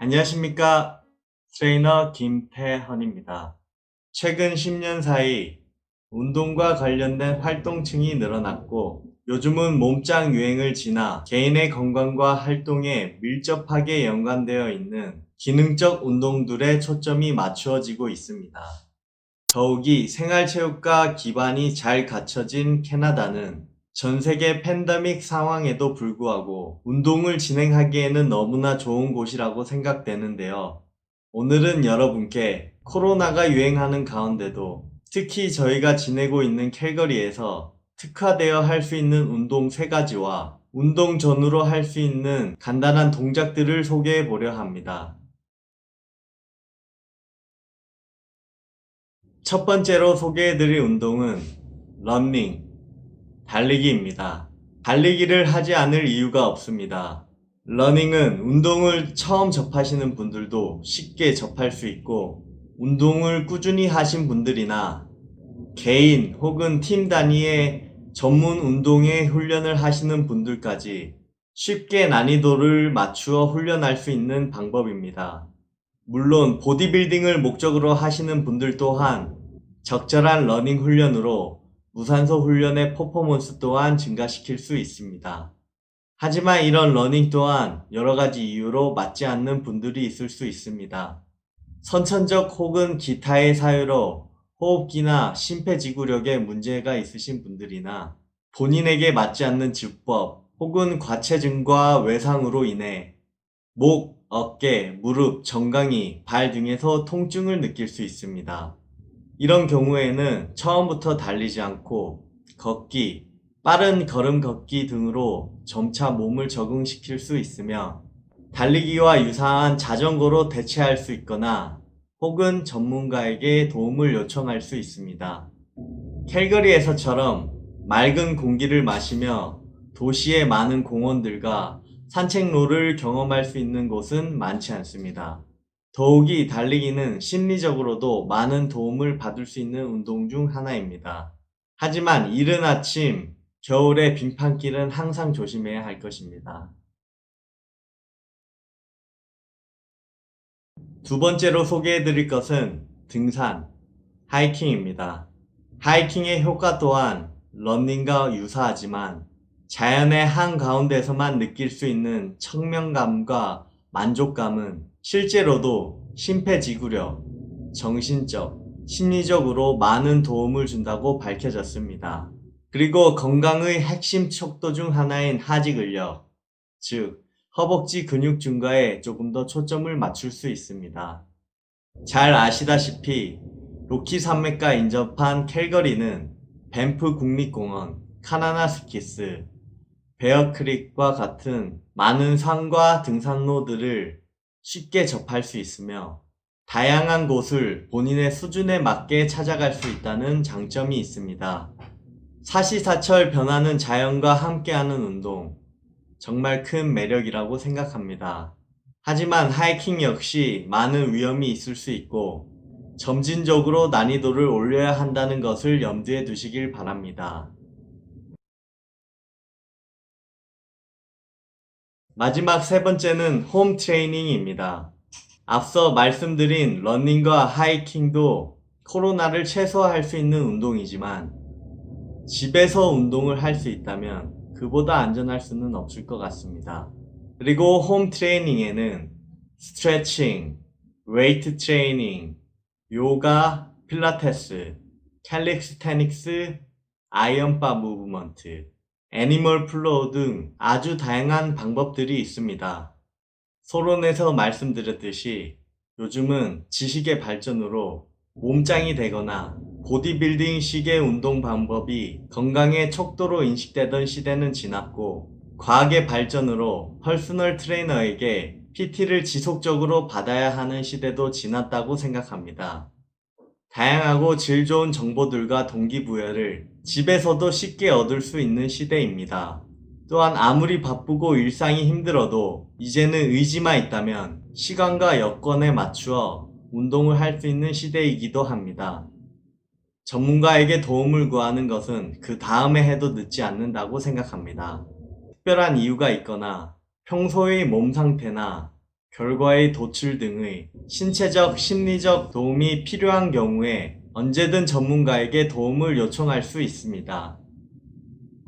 안녕하십니까. 트레이너 김태헌입니다. 최근 10년 사이 운동과 관련된 활동층이 늘어났고 요즘은 몸짱 유행을 지나 개인의 건강과 활동에 밀접하게 연관되어 있는 기능적 운동들에 초점이 맞추어지고 있습니다. 더욱이 생활체육과 기반이 잘 갖춰진 캐나다는 전 세계 팬데믹 상황에도 불구하고 운동을 진행하기에는 너무나 좋은 곳이라고 생각되는데요. 오늘은 여러분께 코로나가 유행하는 가운데도 특히 저희가 지내고 있는 캘거리에서 특화되어 할 수 있는 운동 3가지와 운동 전후로 할 수 있는 간단한 동작들을 소개해 보려 합니다. 첫 번째로 소개해드릴 운동은 러닝, 달리기입니다. 달리기를 하지 않을 이유가 없습니다. 러닝은 운동을 처음 접하시는 분들도 쉽게 접할 수 있고, 운동을 꾸준히 하신 분들이나 개인 혹은 팀 단위의 전문 운동의 훈련을 하시는 분들까지 쉽게 난이도를 맞추어 훈련할 수 있는 방법입니다. 물론 보디빌딩을 목적으로 하시는 분들 또한 적절한 러닝 훈련으로 무산소 훈련의 퍼포먼스 또한 증가시킬 수 있습니다. 하지만 이런 러닝 또한 여러 가지 이유로 맞지 않는 분들이 있을 수 있습니다. 선천적 혹은 기타의 사유로 호흡기나 심폐지구력에 문제가 있으신 분들이나 본인에게 맞지 않는 주법 혹은 과체증과 외상으로 인해 목, 어깨, 무릎, 정강이, 발 등에서 통증을 느낄 수 있습니다. 이런 경우에는 처음부터 달리지 않고 걷기, 빠른 걸음 걷기 등으로 점차 몸을 적응시킬 수 있으며 달리기와 유사한 자전거로 대체할 수 있거나 혹은 전문가에게 도움을 요청할 수 있습니다. 캘거리에서처럼 맑은 공기를 마시며 도시의 많은 공원들과 산책로를 경험할 수 있는 곳은 많지 않습니다. 더욱이 달리기는 심리적으로도 많은 도움을 받을 수 있는 운동 중 하나입니다. 하지만 이른 아침, 겨울의 빙판길은 항상 조심해야 할 것입니다. 두 번째로 소개해드릴 것은 등산, 하이킹입니다. 하이킹의 효과 또한 러닝과 유사하지만 자연의 한가운데서만 느낄 수 있는 청명감과 만족감은 실제로도 심폐지구력, 정신적, 심리적으로 많은 도움을 준다고 밝혀졌습니다. 그리고 건강의 핵심 척도 중 하나인 하지 근력, 즉 허벅지 근육 증가에 조금 더 초점을 맞출 수 있습니다. 잘 아시다시피 로키 산맥과 인접한 캘거리는 밴프 국립공원, 카나나스키스, 베어크릭과 같은 많은 산과 등산로들을 쉽게 접할 수 있으며 다양한 곳을 본인의 수준에 맞게 찾아갈 수 있다는 장점이 있습니다. 사시사철 변하는 자연과 함께하는 운동, 정말 큰 매력이라고 생각합니다. 하지만 하이킹 역시 많은 위험이 있을 수 있고 점진적으로 난이도를 올려야 한다는 것을 염두에 두시길 바랍니다. 마지막 세 번째는 홈 트레이닝입니다. 앞서 말씀드린 러닝과 하이킹도 코로나를 최소화할 수 있는 운동이지만 집에서 운동을 할 수 있다면 그보다 안전할 수는 없을 것 같습니다. 그리고 홈 트레이닝에는 스트레칭, 웨이트 트레이닝, 요가, 필라테스, 캘리스테닉스, 아이언바 무브먼트, 애니멀 플로우 등 아주 다양한 방법들이 있습니다. 서론에서 말씀드렸듯이 요즘은 지식의 발전으로 몸짱이 되거나 보디빌딩 식의 운동 방법이 건강의 척도로 인식되던 시대는 지났고 과학의 발전으로 퍼스널 트레이너에게 PT를 지속적으로 받아야 하는 시대도 지났다고 생각합니다. 다양하고 질 좋은 정보들과 동기부여를 집에서도 쉽게 얻을 수 있는 시대입니다. 또한 아무리 바쁘고 일상이 힘들어도 이제는 의지만 있다면 시간과 여건에 맞추어 운동을 할 수 있는 시대이기도 합니다. 전문가에게 도움을 구하는 것은 그 다음에 해도 늦지 않는다고 생각합니다. 특별한 이유가 있거나 평소의 몸 상태나 결과의 도출 등의 신체적, 심리적 도움이 필요한 경우에 언제든 전문가에게 도움을 요청할 수 있습니다.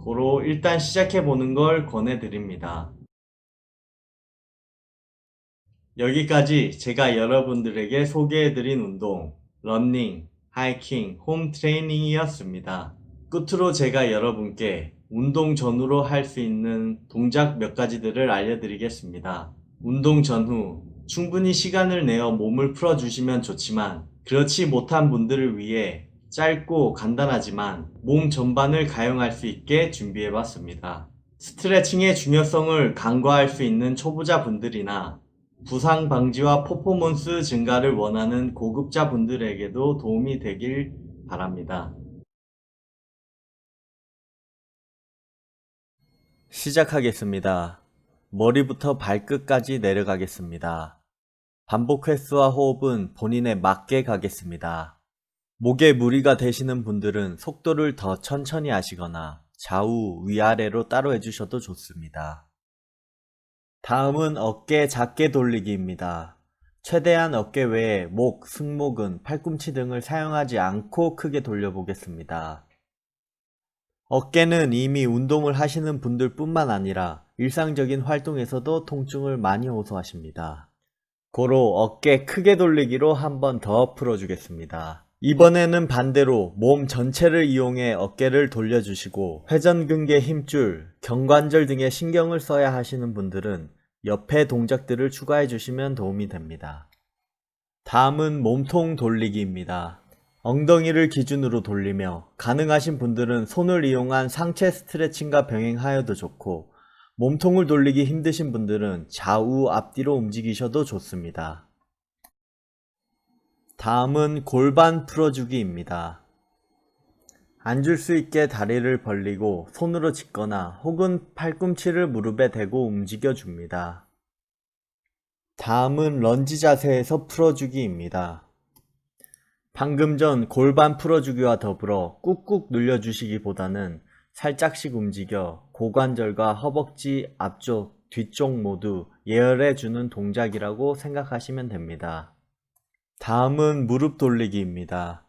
고로 일단 시작해보는 걸 권해드립니다. 여기까지 제가 여러분들에게 소개해드린 운동, 러닝, 하이킹, 홈 트레이닝이었습니다. 끝으로 제가 여러분께 운동 전후로 할 수 있는 동작 몇 가지들을 알려드리겠습니다. 운동 전후 충분히 시간을 내어 몸을 풀어주시면 좋지만 그렇지 못한 분들을 위해 짧고 간단하지만 몸 전반을 가용할 수 있게 준비해봤습니다. 스트레칭의 중요성을 간과할 수 있는 초보자 분들이나 부상 방지와 퍼포먼스 증가를 원하는 고급자 분들에게도 도움이 되길 바랍니다. 시작하겠습니다. 머리부터 발끝까지 내려가겠습니다. 반복 횟수와 호흡은 본인에 맞게 가겠습니다. 목에 무리가 되시는 분들은 속도를 더 천천히 하시거나 좌우 위아래로 따로 해주셔도 좋습니다. 다음은 어깨 작게 돌리기입니다. 최대한 어깨 외에 목, 승모근, 팔꿈치 등을 사용하지 않고 크게 돌려보겠습니다. 어깨는 이미 운동을 하시는 분들 뿐만 아니라 일상적인 활동에서도 통증을 많이 호소하십니다. 고로 어깨 크게 돌리기로 한 번 더 풀어주겠습니다. 이번에는 반대로 몸 전체를 이용해 어깨를 돌려주시고 회전근개 힘줄, 경관절 등에 신경을 써야 하시는 분들은 옆에 동작들을 추가해 주시면 도움이 됩니다. 다음은 몸통 돌리기입니다. 엉덩이를 기준으로 돌리며 가능하신 분들은 손을 이용한 상체 스트레칭과 병행하여도 좋고 몸통을 돌리기 힘드신 분들은 좌우 앞뒤로 움직이셔도 좋습니다. 다음은 골반 풀어주기입니다. 앉을 수 있게 다리를 벌리고 손으로 짚거나 혹은 팔꿈치를 무릎에 대고 움직여 줍니다. 다음은 런지 자세에서 풀어주기입니다. 방금 전 골반 풀어주기와 더불어 꾹꾹 눌려주시기보다는 살짝씩 움직여 고관절과 허벅지 앞쪽, 뒤쪽 모두 예열해주는 동작이라고 생각하시면 됩니다. 다음은 무릎 돌리기입니다.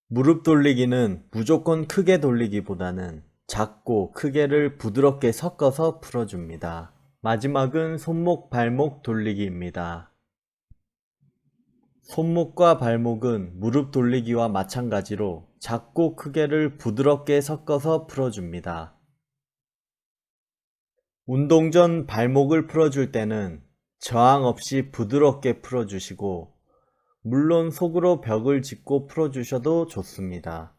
무릎 돌리기는 무조건 크게 돌리기보다는 작고 크게를 부드럽게 섞어서 풀어줍니다. 마지막은 손목 발목 돌리기입니다. 손목과 발목은 무릎 돌리기와 마찬가지로 작고 크게를 부드럽게 섞어서 풀어줍니다. 운동 전 발목을 풀어줄 때는 저항 없이 부드럽게 풀어주시고 물론 속으로 벽을 짚고 풀어주셔도 좋습니다.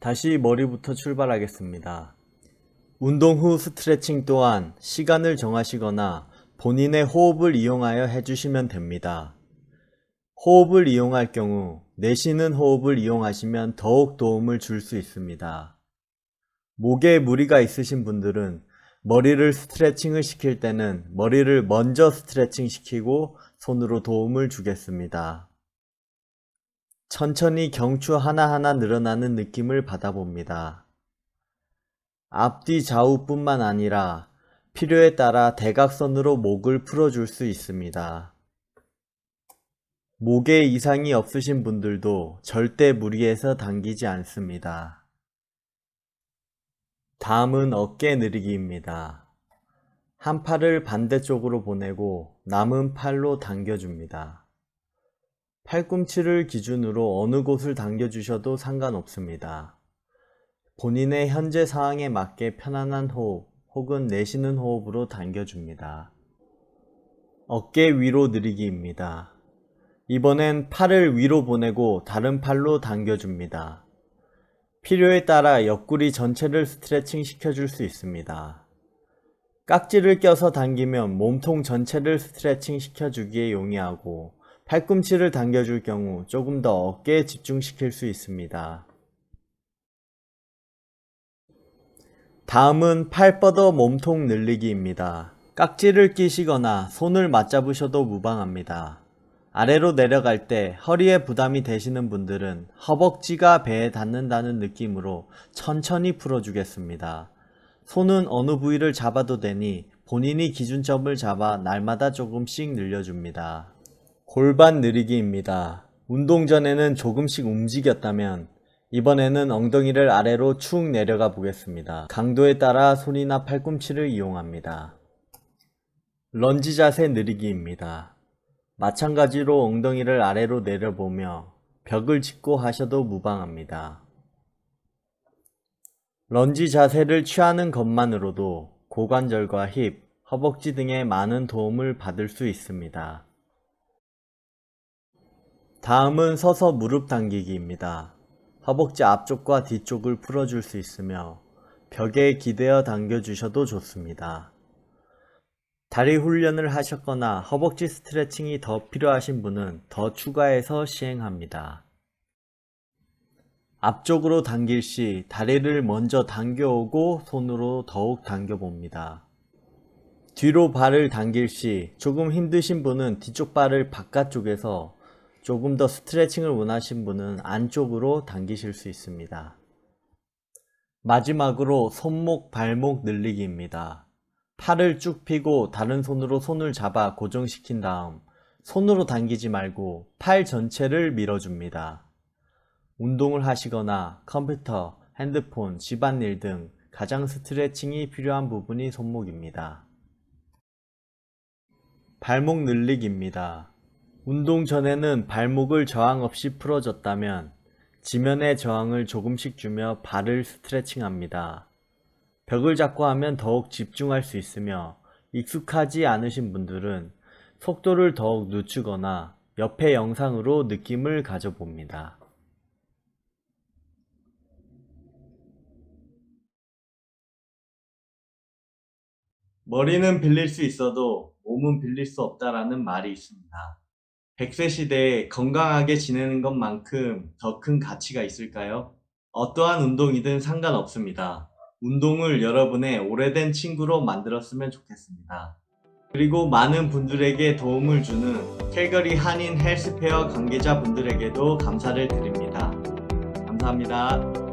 다시 머리부터 출발하겠습니다. 운동 후 스트레칭 또한 시간을 정하시거나 본인의 호흡을 이용하여 해주시면 됩니다. 호흡을 이용할 경우 내쉬는 호흡을 이용하시면 더욱 도움을 줄 수 있습니다. 목에 무리가 있으신 분들은 머리를 스트레칭을 시킬 때는 머리를 먼저 스트레칭 시키고 손으로 도움을 주겠습니다. 천천히 경추 하나하나 늘어나는 느낌을 받아봅니다. 앞뒤 좌우뿐만 아니라 필요에 따라 대각선으로 목을 풀어줄 수 있습니다. 목에 이상이 없으신 분들도 절대 무리해서 당기지 않습니다. 다음은 어깨 늘리기입니다. 한 팔을 반대쪽으로 보내고 남은 팔로 당겨줍니다. 팔꿈치를 기준으로 어느 곳을 당겨주셔도 상관없습니다. 본인의 현재 상황에 맞게 편안한 호흡 혹은 내쉬는 호흡으로 당겨줍니다. 어깨 위로 늘리기입니다. 이번엔 팔을 위로 보내고 다른 팔로 당겨줍니다. 필요에 따라 옆구리 전체를 스트레칭 시켜줄 수 있습니다. 깍지를 껴서 당기면 몸통 전체를 스트레칭 시켜주기에 용이하고 팔꿈치를 당겨줄 경우 조금 더 어깨에 집중시킬 수 있습니다. 다음은 팔 뻗어 몸통 늘리기입니다. 깍지를 끼시거나 손을 맞잡으셔도 무방합니다. 아래로 내려갈 때 허리에 부담이 되시는 분들은 허벅지가 배에 닿는다는 느낌으로 천천히 풀어주겠습니다. 손은 어느 부위를 잡아도 되니 본인이 기준점을 잡아 날마다 조금씩 늘려줍니다. 골반 느리기입니다. 운동 전에는 조금씩 움직였다면 이번에는 엉덩이를 아래로 축 내려가 보겠습니다. 강도에 따라 손이나 팔꿈치를 이용합니다. 런지 자세 느리기입니다. 마찬가지로 엉덩이를 아래로 내려보며 벽을 짚고 하셔도 무방합니다. 런지 자세를 취하는 것만으로도 고관절과 힙, 허벅지 등에 많은 도움을 받을 수 있습니다. 다음은 서서 무릎 당기기입니다. 허벅지 앞쪽과 뒤쪽을 풀어줄 수 있으며 벽에 기대어 당겨주셔도 좋습니다. 다리 훈련을 하셨거나 허벅지 스트레칭이 더 필요하신 분은 더 추가해서 시행합니다. 앞쪽으로 당길 시 다리를 먼저 당겨오고 손으로 더욱 당겨봅니다. 뒤로 발을 당길 시 조금 힘드신 분은 뒤쪽 발을 바깥쪽에서, 조금 더 스트레칭을 원하신 분은 안쪽으로 당기실 수 있습니다. 마지막으로 손목, 발목 늘리기입니다. 팔을 쭉 펴고 다른 손으로 손을 잡아 고정시킨 다음 손으로 당기지 말고 팔 전체를 밀어줍니다. 운동을 하시거나 컴퓨터, 핸드폰, 집안일 등 가장 스트레칭이 필요한 부분이 손목입니다. 발목 늘리기입니다. 운동 전에는 발목을 저항 없이 풀어줬다면 지면에 저항을 조금씩 주며 발을 스트레칭합니다. 벽을 잡고 하면 더욱 집중할 수 있으며 익숙하지 않으신 분들은 속도를 더욱 늦추거나 옆의 영상으로 느낌을 가져봅니다. 머리는 빌릴 수 있어도 몸은 빌릴 수 없다라는 말이 있습니다. 100세 시대에 건강하게 지내는 것만큼 더 큰 가치가 있을까요? 어떠한 운동이든 상관없습니다. 운동을 여러분의 오래된 친구로 만들었으면 좋겠습니다. 그리고 많은 분들에게 도움을 주는 캘거리 한인 헬스페어 관계자분들에게도 감사를 드립니다. 감사합니다.